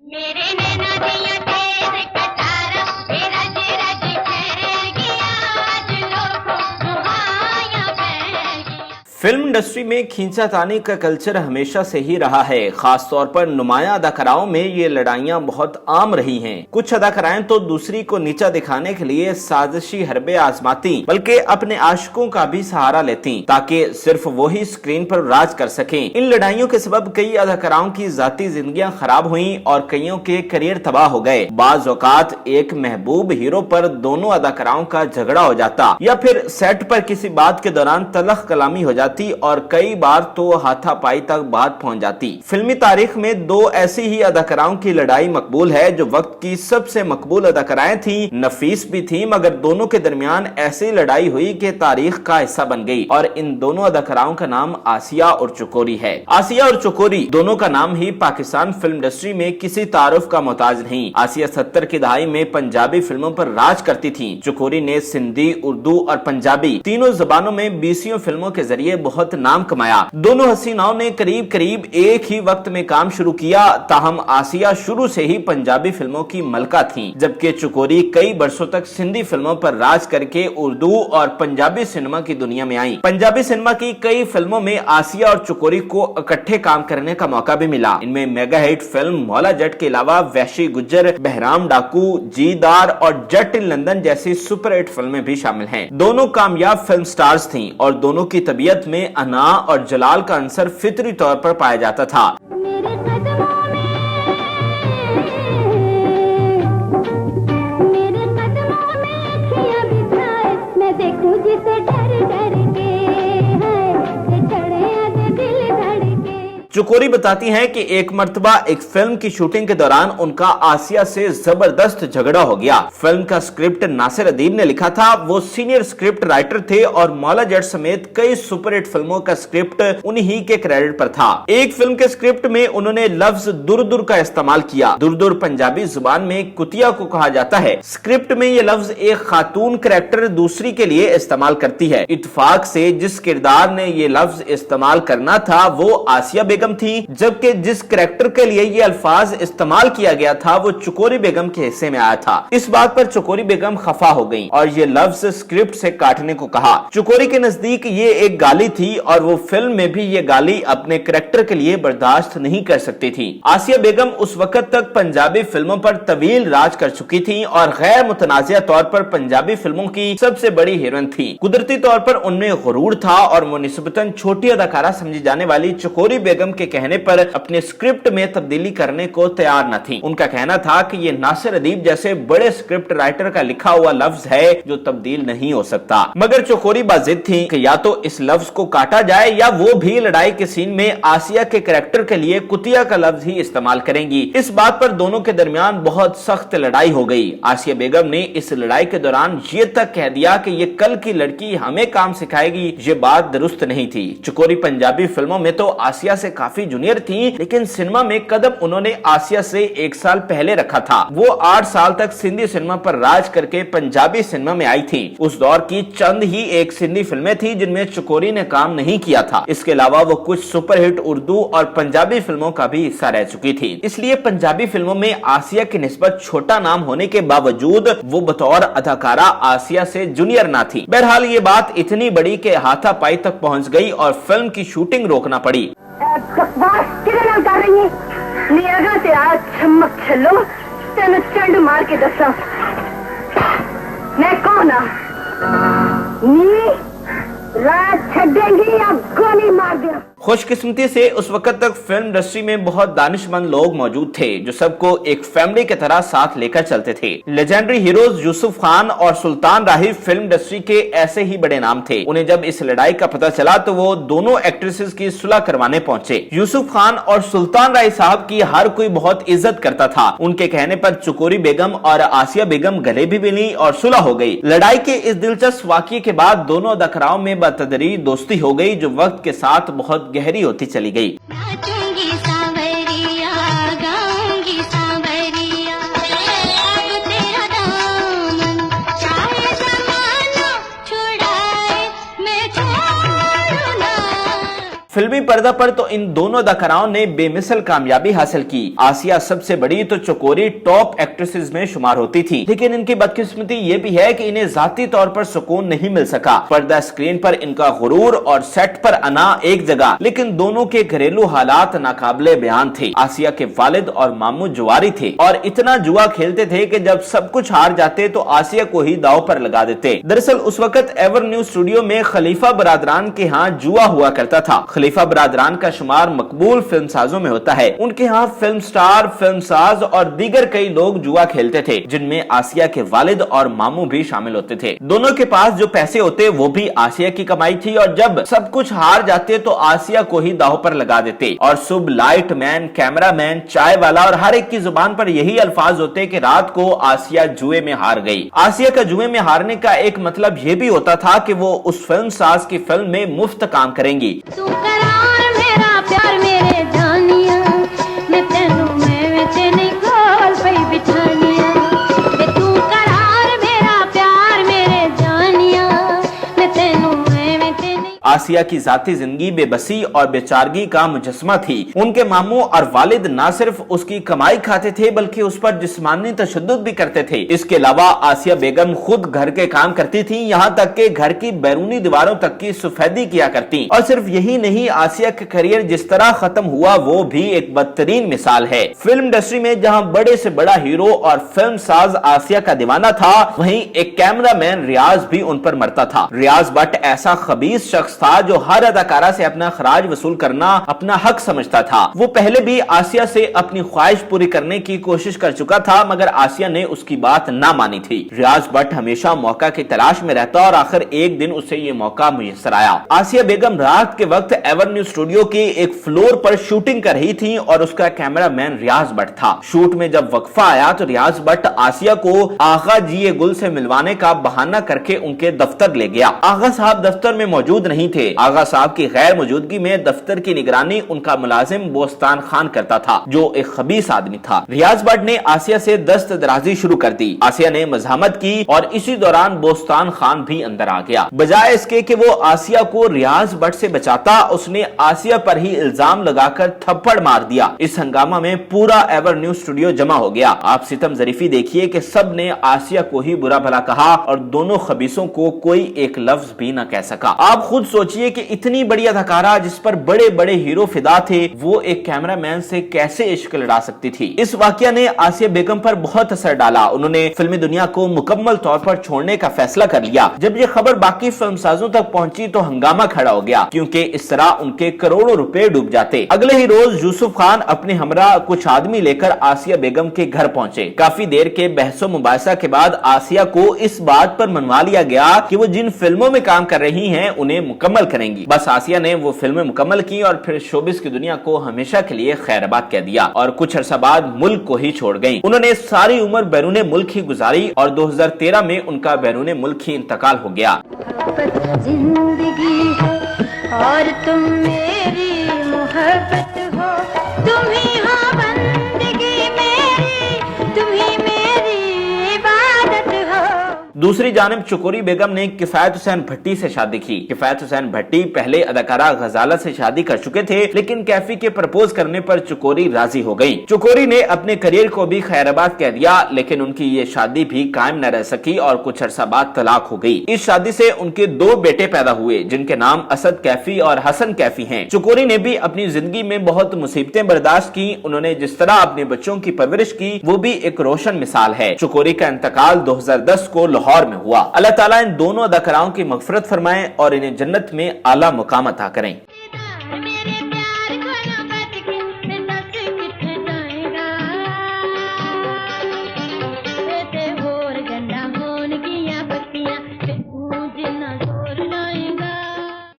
मेरे नैना दिया तेरे कटारा ए रज रज खेल गया आज लोगों सुहाया बह गया। फिल्म इंडस्ट्री में खींचातानी का कल्चर हमेशा से ही रहा है। खासतौर पर नुमाया अदाकाराओं में ये लड़ाइयां बहुत आम रही हैं। कुछ अदाकाराएं तो दूसरी को नीचा दिखाने के लिए साजिशी हरबे आजमाती, बल्कि अपने आशिकों का भी सहारा लेती ताकि सिर्फ वो ही स्क्रीन पर राज कर सकें। इन लड़ाइयों के सबब कई अदाकाराओं की जाती जिंदगियां खराब हुई और कईयों के करियर तबाह हो गए। बाज औकात एक महबूब हीरो पर दोनों अदाकाराओं का झगड़ा हो जाता या फिर सेट पर किसी बात के दौरान तलख कलामी हो जाती और कई बार तो हाथापाई तक बात पहुंच जाती। फिल्मी तारीख में दो ऐसी ही अदाकाराओं की लड़ाई मकबूल है जो वक्त की सबसे मकबूल अदाकाराएं थी। नफीस भी थी, मगर दोनों के दरमियान ऐसी लड़ाई हुई कि तारीख का हिस्सा बन गई और इन दोनों अदाकाराओं का नाम आसिया और चकोरी है। आसिया और चकोरी दोनों का नाम ही पाकिस्तान फिल्म इंडस्ट्री में किसी तारुफ का मोहताज नहीं। आसिया 70 की दहाई में पंजाबी फिल्मों पर राज करती थी। चकोरी ने सिंधी, उर्दू और पंजाबी तीनों जबानों में 20 फिल्मों के जरिए बहुत नाम कमाया। दोनों हसीनाओं ने करीब करीब एक ही वक्त में काम शुरू किया। ताहम आसिया शुरू से ही पंजाबी फिल्मों की मलका थी, जबकि चकोरी कई बरसों तक सिंधी फिल्मों पर राज करके उर्दू और पंजाबी सिनेमा की दुनिया में आई। पंजाबी सिनेमा की कई फिल्मों में आसिया और चकोरी को इकट्ठे काम करने का मौका भी मिला। इनमें mega hit film Maula Jatt के अलावा वैशी गुज्जर, बहराम डाकू, जीदार और जट इन लंदन जैसी सुपरहिट फिल्में भी शामिल हैं। दोनों कामयाब फिल्म स्टार्स थीं और दोनों की तबीयत में अना और जलाल का अंसर फितरी तौर पर पाया जाता था। मेरे कदमों में खिया बिछाए मैं देखूं जिसे डर डर के है चढ़े दिल धड़के। चकोरी बताती हैं कि एक मर्तबा एक फिल्म की शूटिंग के दौरान उनका आसिया से जबरदस्त झगड़ा हो गया। फिल्म का स्क्रिप्ट नासिर अदीब ने लिखा था। वो सीनियर स्क्रिप्ट राइटर थे और मौला जट समेत कई सुपरहिट फिल्मों का स्क्रिप्ट उन्हीं के क्रेडिट पर था। एक फिल्म के स्क्रिप्ट में उन्होंने लफ्ज दुर-दुर का इस्तेमाल किया। दुर-दुर पंजाबी जुबान में कुतिया को कहा जाता है। स्क्रिप्ट में ये लफ्ज एक खातून कैरेक्टर दूसरी के लिए इस्तेमाल करती है। इत्तेफाक से जिस किरदार ने ये लफ्ज इस्तेमाल करना था वो आसिया बेगम थी, जबकि जिस करैक्टर के लिए ये अल्फाज इस्तेमाल किया गया था वो चकोरी बेगम के हिस्से में आया था। इस बात पर चकोरी बेगम खफा हो गईं और ये लफ्ज स्क्रिप्ट से काटने को कहा। चकोरी के नजदीक ये एक गाली थी और वो फिल्म में भी ये गाली अपने करैक्टर के लिए बर्दाश्त नहीं कर सकती थी। आसिया बेगम उस वक्त तक पंजाबी फिल्मों पर तवील राज कर चुकी थी और गैर मुतनाज़िया तौर पर पंजाबी फिल्मों की सबसे बड़ी हीरोइन थी। कुदरती तौर पर उनमें गुरूर था और वो निस्बतन छोटी अदाकारा समझी जाने वाली चकोरी बेगम के कहने पर अपने स्क्रिप्ट में तब्दीली करने को तैयार न थी। उनका कहना था कि ये नासिर अदीब जैसे बड़े स्क्रिप्ट राइटर का लिखा हुआ लफ्ज है जो तब्दील नहीं हो सकता। मगर चकोरी बाजिद थी कि या तो इस लफ्ज को काटा जाए या वो भी लड़ाई के सीन में आसिया के कैरेक्टर के लिए कुतिया का लफ्ज ही इस्तेमाल करेंगी। इस बात पर दोनों के दरमियान बहुत सख्त लड़ाई हो गई। आसिया बेगम ने इस लड़ाई के दौरान ये तक कह दिया कि ये कल की लड़की हमें काम सिखाएगी। ये बात दुरुस्त नहीं थी। चकोरी पंजाबी फिल्मों में तो आसिया से काफी जूनियर थी, लेकिन सिनेमा में कदम उन्होंने आसिया से 1 साल पहले रखा था। वो 8 साल तक सिंधी सिनेमा पर राज करके पंजाबी सिनेमा में आई थी। उस दौर की चंद ही एक सिंधी फिल्में थी जिनमें चकोरी ने काम नहीं किया था। इसके अलावा वो कुछ सुपरहिट उर्दू और पंजाबी फिल्मों का भी हिस्सा रह चुकी थी। इसलिए पंजाबी फिल्मों में आसिया की निस्बत छोटा नाम होने के बावजूद वो बतौर अदाकारा आसिया से जूनियर ना थी। बहरहाल ये बात इतनी बड़ी कि हाथापाई तक पहुंच गई और फिल्म की शूटिंग रोकना पड़ी। बकवास किधर नाल कर रही है? नियरा ते आ चमक छलो तेन चंड मार के दसा मैं कौन आ? नी रात छड़ेंगी या गोली मार दिया। खुशकिस्मती से उस वक्त तक फिल्म इंडस्ट्री में बहुत दानिशमंद लोग मौजूद थे जो सबको एक फैमिली की तरह साथ लेकर चलते थे। लेजेंडरी हीरोज यूसुफ खान और सुल्तान राही फिल्म इंडस्ट्री के ऐसे ही बड़े नाम थे। उन्हें जब इस लड़ाई का पता चला तो वो दोनों एक्ट्रेसेस की सुलह करवाने पहुंचे। यूसुफ खान और सुल्तान राही साहब की हर कोई बहुत इज्जत करता था। उनके कहने पर चकोरी बेगम और आसिया बेगम गले भी मिली और सुलह हो गई। लड़ाई के इस दिलचस्प वाकये के बाद दोनों अदाकाराओं में बतदरीज दोस्ती हो गई जो वक्त के साथ बहुत गहरी होती चली गई। नाचूंगी सांवरिया, गाऊंगी सांवरिया, अब तेरा दामन चाहे जमाना छुड़ाए मैं छोड़ू ना। फिल्मी पर्दा पर तो इन दोनों अदाकाराओं ने बेमिसल कामयाबी हासिल की। आसिया सबसे बड़ी तो चकोरी टॉप एक्ट्रेसेस में शुमार होती थी, लेकिन इनकी बदकिस्मती ये भी है कि इन्हें जाती तौर पर सुकून नहीं मिल सका। पर्दा स्क्रीन पर इनका गुरूर और सेट पर अना एक जगह, लेकिन दोनों के घरेलू हालात नाकाबिले बयान थे। आसिया के वालिद और मामू जुआरी थे और इतना जुआ खेलते थे कि जब सब कुछ हार जाते तो आसिया को ही दाव पर लगा देते। दरअसल उस वक्त एवर न्यूज स्टूडियो में खलीफा बरादरान के यहाँ जुआ हुआ करता था। खलीफा बरादरान का शुमार मकबूल फिल्मसाजों में होता है। उनके यहाँ फिल्म स्टार, फिल्मसाज और दीगर कई लोग जुआ खेलते थे, जिनमें आसिया के वालिद और मामू भी शामिल होते थे। दोनों के पास जो पैसे होते वो भी आसिया की कमाई थी और जब सब कुछ हार जाते तो आसिया को ही दाव पर लगा देते। और सुबह लाइट मैन, कैमरा मैन, चाय वाला और हर एक की जुबान पर यही अल्फाज होते कि रात को आसिया जुए में हार गई। आसिया का जुए में हारने का एक मतलब ये भी होता था कि वो उस फिल्म साज की फिल्म में मुफ्त काम करेंगी। तू करार मेरा प्यार मेरे जानिया, मैं तेनू मैं नहीं खोल पई बिठानिया। तू करार मेरा प्यार मेरे जानिया, मैं तेनू मैं नहीं। आसिया की जाती जिंदगी बेबसी और बेचारगी का मुजस्मा थी। उनके मामू और वालिद न सिर्फ उसकी कमाई खाते थे बल्कि उस पर जिस्मानी तशद्दुद भी करते थे। इसके अलावा आसिया बेगम खुद घर के काम करती थी, यहाँ तक के घर की बैरूनी दीवारों तक की सफेदी किया करती। और सिर्फ यही नहीं, आसिया का करियर जिस तरह खत्म हुआ वो भी एक बदतरीन मिसाल है। फिल्म इंडस्ट्री में जहाँ बड़े से बड़ा हीरो और फिल्म साज आसिया का दीवाना था, वहीं एक कैमरा मैन रियाज भी उन पर मरता था। रियाज भट्ट ऐसा खबीस शख्स था जो हर अदाकारा से अपना खराज वसूल करना अपना हक समझता था। वो पहले भी आसिया से अपनी ख्वाहिश पूरी करने की कोशिश कर चुका था, मगर आसिया ने उसकी बात ना मानी थी। रियाज भट्ट हमेशा मौका की तलाश में रहता और आखिर एक दिन उसे ये मौका मुयस्सर आया। आसिया बेगम रात के वक्त एवर न्यूज स्टूडियो के एक फ्लोर पर शूटिंग कर रही थी और उसका कैमरा मैन रियाज भट्ट था। शूट में जब वक्फा आया तो रियाज भट्ट आसिया को आगा जी गुल से मिलवाने का बहाना करके उनके दफ्तर ले गया। आगा साहब दफ्तर में मौजूद नहीं थे। आगा साहब की गैर मौजूदगी में दफ्तर की निगरानी उनका मुलाजिम बोस्तान खान करता था, जो एक खबीस आदमी था। रियाज भट्ट ने आसिया से दस्त दराजी शुरू कर दी। आसिया ने मज़ाहमत की और इसी दौरान बोस्तान खान भी अंदर आ गया। बजाय इसके कि वो आसिया को रियाज भट्ट से बचाता, उसने आसिया पर ही इल्जाम लगाकर थप्पड़ मार दिया। इस हंगामा में पूरा एवर न्यूज स्टूडियो जमा हो गया। आप सितम जरीफी देखिए कि सब ने आसिया को ही बुरा भला कहा और दोनों खबीसों को कोई एक लफ्ज भी न कह सका। आप खुद सोचिए कि इतनी बड़ी अदाकारा जिस पर बड़े बड़े हीरो फिदा थे, वो एक कैमरामैन से कैसे इश्क लड़ा सकती थी। इस वाकया ने आसिया बेगम पर बहुत असर डाला। उन्होंने फिल्मी दुनिया को मुकम्मल तौर पर छोड़ने का फैसला कर लिया। जब ये खबर बाकी फिल्मसाजों तक पहुंची तो हंगामा खड़ा हो गया, क्योंकि इस तरह उनके करोड़ों रुपए डूब जाते। अगले ही रोज यूसुफ खान अपने हमरा कुछ आदमी लेकर आसिया बेगम के घर पहुंचे। काफी देर के बहसो मुबासा के बाद आसिया को इस बात पर मनवा लिया गया कि वो जिन फिल्मों में काम कर रही हैं उन्हें मुकम्मल करेंगी। बस आसिया ने वो फिल्में मुकम्मल की और फिर शोबिस की दुनिया को हमेशा के लिए खैराबाद कह दिया और कुछ अरसा बाद मुल्क को ही छोड़ गयी। उन्होंने सारी उम्र बैरूने मुल्क ही गुजारी और 2013 में उनका बैरूने मुल्क ही इंतकाल हो गया। जिंदगी है और तुम मेरी मोहब्बत हो, तुम ही हो बंदगी मेरी, तुम ही मेरी इबादत हो। दूसरी जानिब चकोरी बेगम ने किफायत हुसैन भट्टी से शादी की। किफायत हुसैन भट्टी पहले अदाकारा गजाला से शादी कर चुके थे, लेकिन कैफी के प्रपोज करने पर चकोरी राजी हो गई। चकोरी ने अपने करियर को भी खैराबाद कह दिया, लेकिन उनकी ये शादी भी कायम न रह सकी और कुछ अरसा बाद तलाक हो गई। इस शादी से उनके 2 बेटे पैदा हुए, जिनके नाम असद कैफी और हसन कैफी हैं। चकोरी ने भी अपनी जिंदगी में बहुत मुसीबतें बर्दाश्त की। उन्होंने जिस तरह अपने बच्चों की परवरिश की वो भी एक रोशन मिसाल है। चकोरी का इंतकाल 2010 को लाहौर में हुआ। अल्लाह ताला इन दोनों अदाकाराओं की मगफरत फरमाए और इन्हें जन्नत में आला मुकाम अता करें।